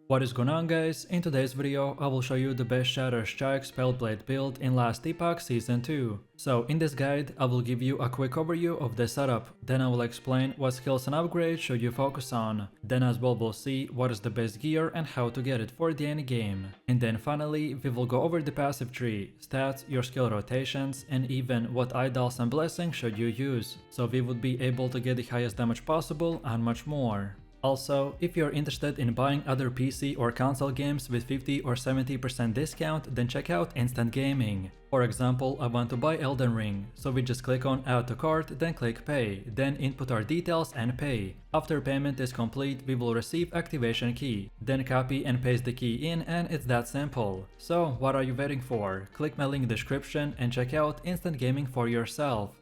What is going on, guys? In today's video I will show you the best Shatter Strike Spellblade build in last Epoch Season 2. So in this guide I will give you a quick overview of the setup, then I will explain what skills and upgrades should you focus on, then as well we'll see what is the best gear and how to get it for the end game. And then finally we will go over the passive tree, stats, your skill rotations, and even what idols and blessings should you use, so we would be able to get the highest damage possible and much more. Also, if you're interested in buying other PC or console games with 50 or 70% discount, then check out Instant Gaming. For example, I want to buy Elden Ring, so we just click on Add to Cart, then click Pay, then input our details and pay. After payment is complete, we will receive activation key, then copy and paste the key in, and it's that simple. So what are you waiting for? Click my link in the description and check out Instant Gaming for yourself.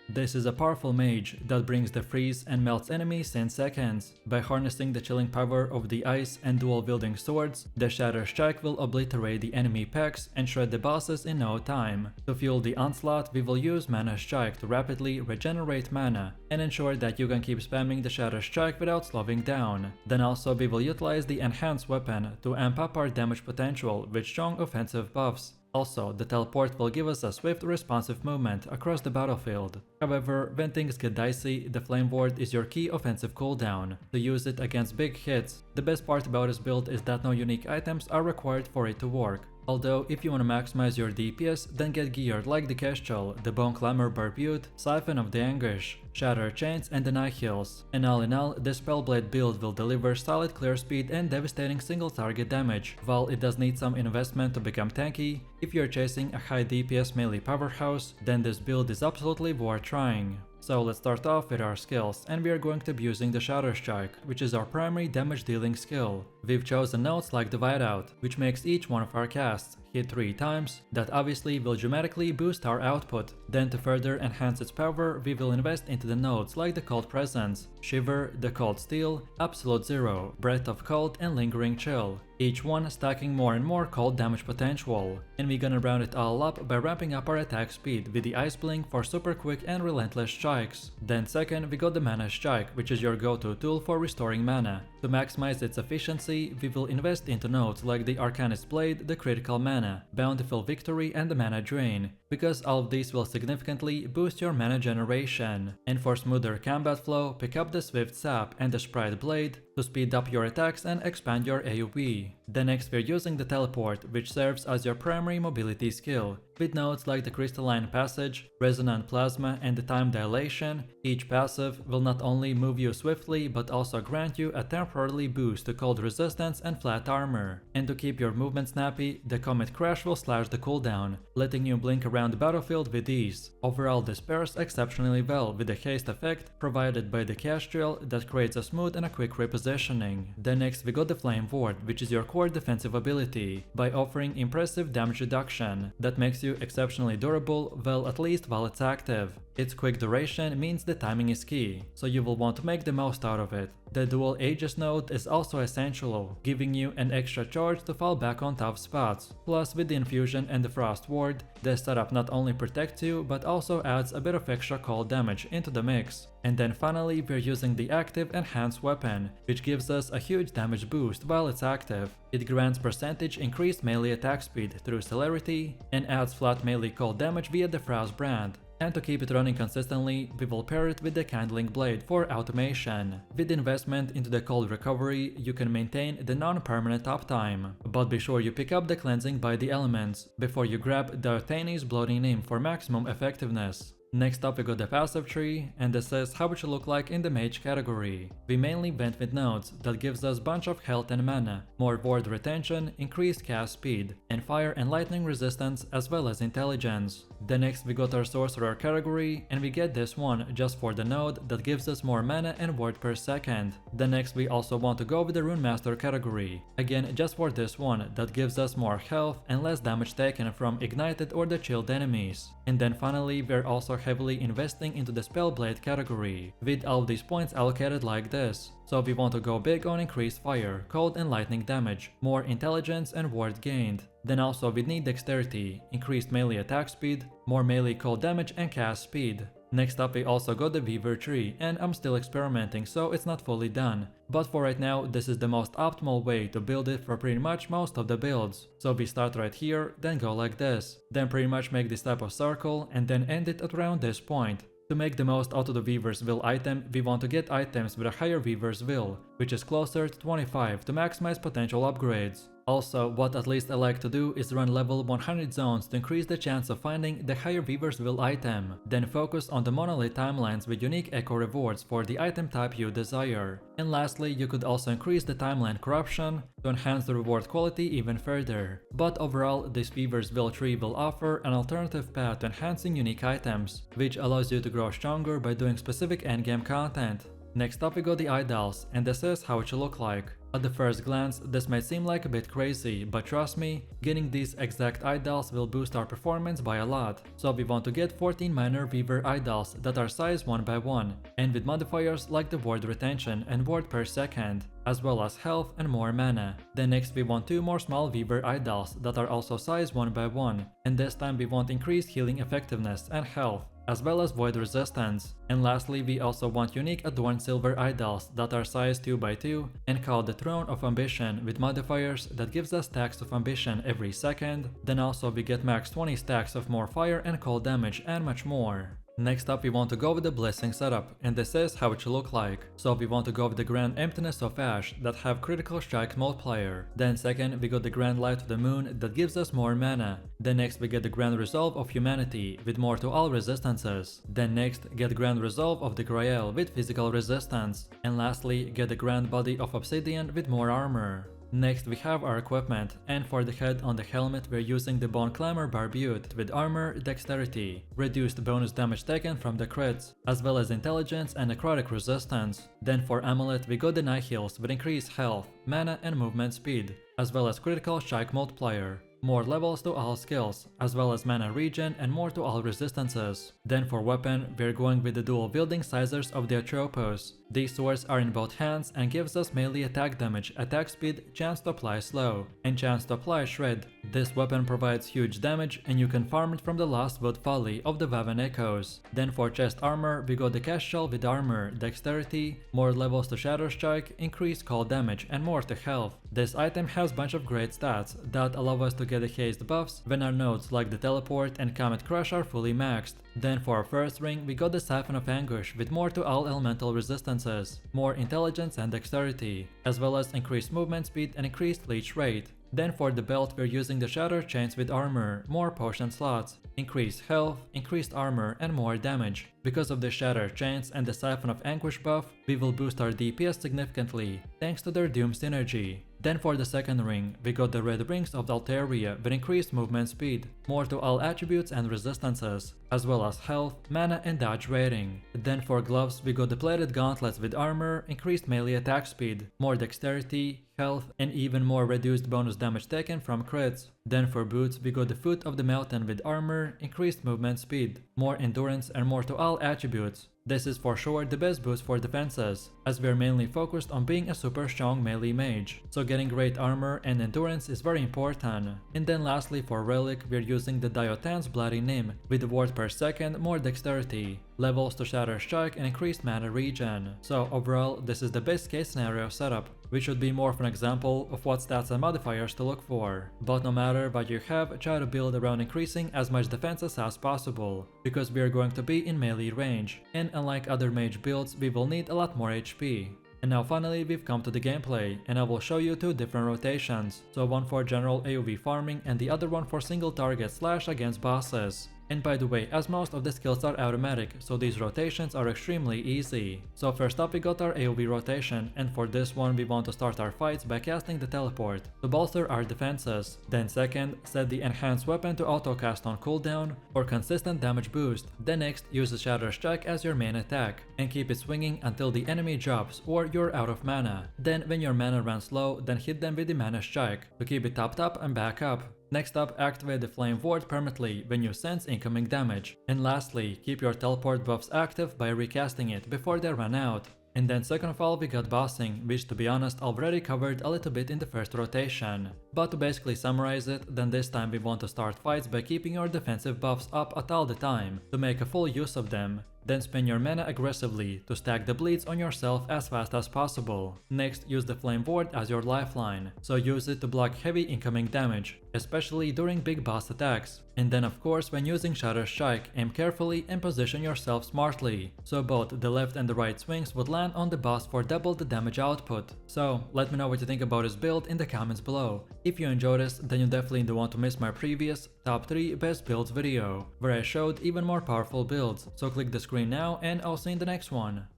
This is a powerful mage that brings the freeze and melts enemies in seconds. By harnessing the chilling power of the ice and dual wielding swords, the Shatter Strike will obliterate the enemy packs and shred the bosses in no time. To fuel the onslaught, we will use Mana Strike to rapidly regenerate mana and ensure that you can keep spamming the Shatter Strike without slowing down. Then also we will utilize the enhanced weapon to amp up our damage potential with strong offensive buffs. Also, the teleport will give us a swift responsive movement across the battlefield. However, when things get dicey, the Flame Ward is your key offensive cooldown to use it against big hits. The best part about this build is that no unique items are required for it to work. Although, if you want to maximize your DPS, then get gear like the Kestrel, the Bone Clamor Barbute, Siphon of the Anguish, Shatter Chains, and the Nihils. And all in all, this Spellblade build will deliver solid clear speed and devastating single target damage. While it does need some investment to become tanky, if you're chasing a high DPS melee powerhouse, then this build is absolutely worth trying. So let's start off with our skills, and we are going to be using the Shatter Strike, which is our primary damage dealing skill. We've chosen nodes like the Whiteout, which makes each one of our casts hit 3 times. That obviously will dramatically boost our output. Then to further enhance its power, we will invest into the nodes like the Cold Presence, Shiver, the Cold Steel, Absolute Zero, Breath of Cold, and Lingering Chill. Each one stacking more and more cold damage potential. And we're gonna round it all up by ramping up our attack speed with the Ice Blink for super quick and relentless strikes. Then second, we got the Mana Strike, which is your go-to tool for restoring mana. To maximize its efficiency, we will invest into nodes like the Arcanist Blade, the Critical Mana, Bountiful Victory, and the Mana Drain, because all of these will significantly boost your mana generation. And for smoother combat flow, pick up the Swift Sap and the Sprite Blade to speed up your attacks and expand your AoE. Then next we're using the Teleport, which serves as your primary mobility skill. With nodes like the Crystalline Passage, Resonant Plasma, and the Time Dilation, each passive will not only move you swiftly but also grant you a temporary boost to cold resistance and flat armor. And to keep your movement snappy, the Comet Crash will slash the cooldown, letting you blink around the battlefield with ease. Overall, this pairs exceptionally well with the haste effect provided by the Kestrel that creates a smooth and a quick repositioning. Then next we got the Flame Ward, which is your core defensive ability, by offering impressive damage reduction that makes you exceptionally durable, well, at least while it's active. Its quick duration means the timing is key, so you will want to make the most out of it. The Dual Aegis node is also essential, giving you an extra charge to fall back on tough spots. Plus, with the Infusion and the Frost Ward, the setup not only protects you but also adds a bit of extra cold damage into the mix. And then finally we're using the active Enhanced Weapon, which gives us a huge damage boost while it's active. It grants percentage increased melee attack speed through Celerity and adds flat melee cold damage via the Frost brand. And to keep it running consistently, we will pair it with the Kindling Blade for automation. With investment into the cold recovery, you can maintain the non-permanent uptime. But be sure you pick up the Cleansing by the Elements before you grab the Artanis Bloody Nymph for maximum effectiveness. Next up we got the passive tree, and this is how it should look like in the mage category. We mainly went with nodes that gives us bunch of health and mana, more ward retention, increased cast speed, and fire and lightning resistance as well as intelligence. Then next we got our sorcerer category, and we get this one just for the node that gives us more mana and ward per second. Then next we also want to go with the rune master category, again just for this one that gives us more health and less damage taken from ignited or the chilled enemies. And then finally we're also heavily investing into the Spellblade category, with all of these points allocated like this. So we want to go big on increased fire, cold and lightning damage, more intelligence and ward gained. Then also we need dexterity, increased melee attack speed, more melee cold damage and cast speed. Next up we also got the Weaver tree, and I'm still experimenting so it's not fully done. But for right now this is the most optimal way to build it for pretty much most of the builds. So we start right here, then go like this. Then pretty much make this type of circle and then end it at around this point. To make the most out of the Weaver's Will item, we want to get items with a higher Weaver's Will, which is closer to 25 to maximize potential upgrades. Also, what at least I like to do is run level 100 zones to increase the chance of finding the higher Weaver's Will item. Then focus on the monolith timelines with unique echo rewards for the item type you desire. And lastly, you could also increase the timeline corruption to enhance the reward quality even further. But overall, this Weaver's Will tree will offer an alternative path to enhancing unique items, which allows you to grow stronger by doing specific endgame content. Next up we got the idols, and this is how it should look like. At the first glance, this might seem like a bit crazy, but trust me, getting these exact idols will boost our performance by a lot. So we want to get 14 minor Weaver idols that are size 1 by 1, and with modifiers like the ward retention and ward per second, as well as health and more mana. Then next we want 2 more small Weaver idols that are also size 1 by 1, and this time we want increased healing effectiveness and health, as well as void resistance. And lastly, we also want unique adorned silver idols that are size 2 by 2 and called the Throne of Ambition with modifiers that gives us stacks of ambition every second. Then also we get max 20 stacks of more fire and cold damage and much more. Next up we want to go with the Blessing setup, and this is how it should look like. So we want to go with the Grand Emptiness of Ash that have critical strike multiplier. Then second we got the Grand Light of the Moon that gives us more mana. Then next we get the Grand Resolve of Humanity with more to all resistances. Then next get Grand Resolve of the Grail with physical resistance. And lastly get the Grand Body of Obsidian with more armor. Next we have our equipment, and for the head on the helmet we're using the Bone Clamor Barbute with armor, dexterity, reduced bonus damage taken from the crits, as well as intelligence and necrotic resistance. Then for amulet we got the Nihils with increased health, mana and movement speed, as well as critical strike multiplier, more levels to all skills, as well as mana regen and more to all resistances. Then for weapon, we're going with the dual wielding sizers of the Atropos. These swords are in both hands and gives us melee attack damage, attack speed, chance to apply slow, and chance to apply shred. This weapon provides huge damage and you can farm it from the Last Wood Folly of the Vaven Echoes. Then for chest armor, we got the Kestrel with armor, dexterity, more levels to shatter strike, increased cold damage and more to health. This item has bunch of great stats that allow us to get the haste buffs when our nodes like the teleport and Comet Crush are fully maxed. Then for our first ring, we got the Siphon of Anguish with more to all elemental resistances, more intelligence and dexterity, as well as increased movement speed and increased leech rate. Then for the belt we're using the Shatter Chains with armor, more potion slots, increased health, increased armor and more damage. Because of the Shatter Chains and the Siphon of Anguish buff, we will boost our DPS significantly, thanks to their Doom synergy. Then for the second ring, we got the Red Rings of Altaria with increased movement speed, more to all attributes and resistances, as well as health, mana and dodge rating. Then for gloves, we got the Plated Gauntlets with armor, increased melee attack speed, more dexterity, health, and even more reduced bonus damage taken from crits. Then for boots, we got the Foot of the Mountain with armor, increased movement speed, more endurance and more to all attributes. This is for sure the best boost for defenses, as we are mainly focused on being a super strong melee mage, so getting great armor and endurance is very important. And then lastly for relic, we are using the Diotan's Bloody Nim with the ward per second, more dexterity, levels to shatter strike and increased mana regen. So overall, this is the best case scenario setup, which should be more of an example of what stats and modifiers to look for. But no matter what you have, try to build around increasing as much defenses as possible, because we are going to be in melee range, and unlike other mage builds, we will need a lot more HP. And now finally we've come to the gameplay, and I will show you 2 different rotations, so one for general AoV farming and the other one for single target slash against bosses. And by the way, as most of the skills are automatic, so these rotations are extremely easy. So first up we got our AoV rotation, and for this one we want to start our fights by casting the teleport to bolster our defenses. Then second, set the enhanced weapon to auto cast on cooldown for consistent damage boost. Then next, use the Shatter Strike as your main attack, and keep it swinging until the enemy drops or you're out of mana. Then when your mana runs low, then hit them with the Mana Strike to keep it topped up and back up. Next up, activate the Flame Ward permanently when you sense incoming damage. And lastly, keep your teleport buffs active by recasting it before they run out. And then second of all we got bossing, which to be honest already covered a little bit in the first rotation. But to basically summarize it, then this time we want to start fights by keeping your defensive buffs up at all the time, to make a full use of them. Then spend your mana aggressively to stack the bleeds on yourself as fast as possible. Next, use the Flame Ward as your lifeline, so use it to block heavy incoming damage, especially during big boss attacks. And then of course when using Shatter Strike, aim carefully and position yourself smartly, so both the left and the right swings would land on the boss for double the damage output. So let me know what you think about this build in the comments below. If you enjoyed this, then you definitely don't want to miss my previous top 3 best builds video, where I showed even more powerful builds, so click the screen now and I'll see you in the next one.